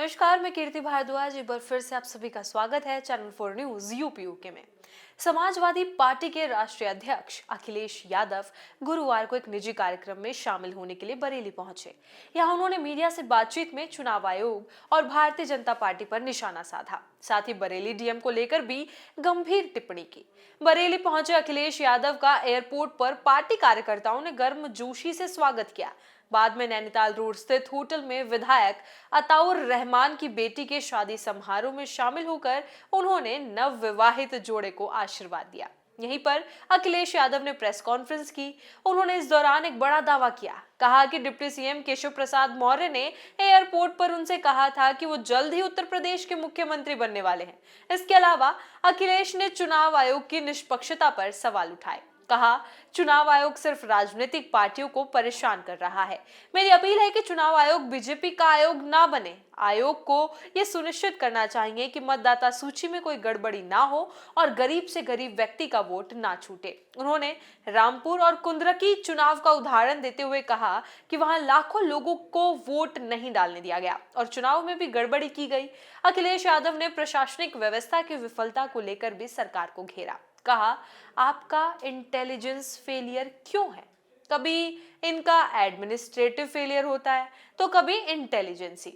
नमस्कार, मैं कीर्ति भारद्वाज। एक बार फिर से आप सभी का स्वागत है चैनल 4 न्यूज यूपीयूके में। समाजवादी पार्टी के राष्ट्रीय अध्यक्ष अखिलेश यादव गुरुवार को एक निजी कार्यक्रम में शामिल होने के लिए बरेली पहुंचे। यहां उन्होंने मीडिया से बातचीत में चुनाव आयोग और भारतीय जनता पार्टी पर निशाना साधा। साथ ही बरेली डीएम को लेकर भी गंभीर टिप्पणी की। बरेली पहुंचे अखिलेश यादव का एयरपोर्ट पर पार्टी कार्यकर्ताओं ने गर्मजोशी से स्वागत किया। बाद में नैनीताल रोड स्थित होटल में विधायक अताउर रहमान की बेटी के शादी समारोह में शामिल होकर उन्होंने नव विवाहित जोड़े को आशीर्वाद दिया। यहीं पर अखिलेश यादव ने प्रेस कॉन्फ्रेंस की। उन्होंने इस दौरान एक बड़ा दावा किया। कहा कि डिप्टी सीएम केशव प्रसाद मौर्य ने एयरपोर्ट पर उनसे कहा था कि वो जल्द ही उत्तर प्रदेश के मुख्यमंत्री बनने वाले हैं। इसके अलावा अखिलेश ने चुनाव आयोग की निष्पक्षता पर सवाल उठाए। कहा, चुनाव आयोग सिर्फ राजनीतिक पार्टियों को परेशान कर रहा है। मेरी अपील है कि चुनाव आयोग बीजेपी का आयोग ना बने। आयोग को यह सुनिश्चित करना चाहिए कि मतदाता सूची में कोई गड़बड़ी ना हो और गरीब से गरीब व्यक्ति का वोट ना छूटे। उन्होंने रामपुर और कुंद्रकी चुनाव का उदाहरण देते हुए कहा कि वहां लाखों लोगों को वोट नहीं डालने दिया गया और चुनाव में भी गड़बड़ी की गई। अखिलेश यादव ने प्रशासनिक व्यवस्था की विफलता को लेकर भी सरकार को घेरा। कहा, आपका इंटेलिजेंस फेलियर क्यों है? कभी इनका एडमिनिस्ट्रेटिव फेलियर होता है तो कभी इंटेलिजेंसी।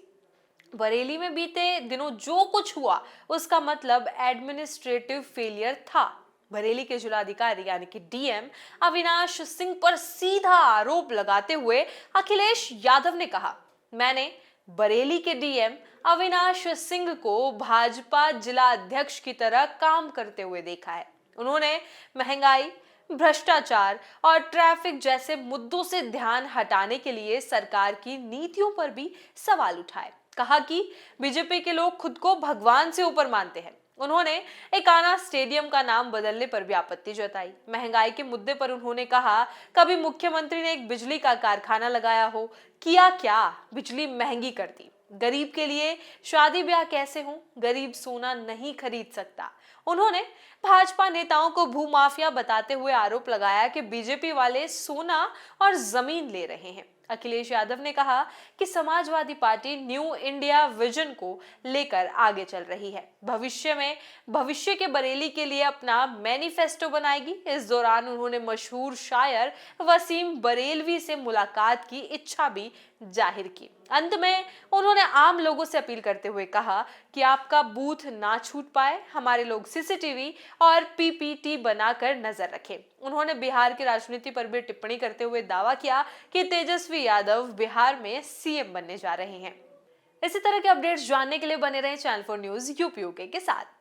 बरेली में बीते दिनों जो कुछ हुआ उसका मतलब एडमिनिस्ट्रेटिव फेलियर था। बरेली के जिलाधिकारी यानी कि डीएम अविनाश सिंह पर सीधा आरोप लगाते हुए अखिलेश यादव ने कहा, मैंने बरेली के डीएम अविनाश सिंह को भाजपा जिला अध्यक्ष की तरह काम करते हुए देखा है। उन्होंने महंगाई, भ्रष्टाचार और ट्रैफिक जैसे मुद्दों से ध्यान हटाने के लिए सरकार की नीतियों पर भी सवाल उठाए। कहा कि बीजेपी के लोग खुद को भगवान से ऊपर मानते हैं। उन्होंने एकाना स्टेडियम का नाम बदलने पर भी आपत्ति जताई। महंगाई के मुद्दे पर उन्होंने कहा, कभी मुख्यमंत्री ने एक बिजली का कारखाना लगाया हो? किया क्या? बिजली महंगी कर दी। गरीब के लिए शादी ब्याह कैसे हो? गरीब सोना नहीं खरीद सकता। उन्होंने भाजपा नेताओं को भूमाफिया बताते हुए आरोप लगाया कि बीजेपी वाले सोना और जमीन ले रहे हैं। अखिलेश यादव ने कहा कि Samajwadi party new India vision को लेकर आगे चल रही है। भविष्य के बरेली के लिए अपना मैनिफेस्टो बनाएगी। इस दौरान उन्होंने मशहूर शायर वसीम बरेलवी से मुलाकात की इच्छा भी जाहिर की। अंत में उन्होंने आम लोगों से अपील करते हुए कहा कि आपका बूथ ना छूट पाए, हमारे लोग सीसीटीवी और पीपीटी बनाकर नजर रखें। उन्होंने बिहार की राजनीति पर भी टिप्पणी करते हुए दावा किया कि तेजस्वी यादव बिहार में सीएम बनने जा रहे हैं। इसी तरह के अपडेट्स जानने के लिए बने रहें चैनल 4 न्यूज यूपीयूके के साथ।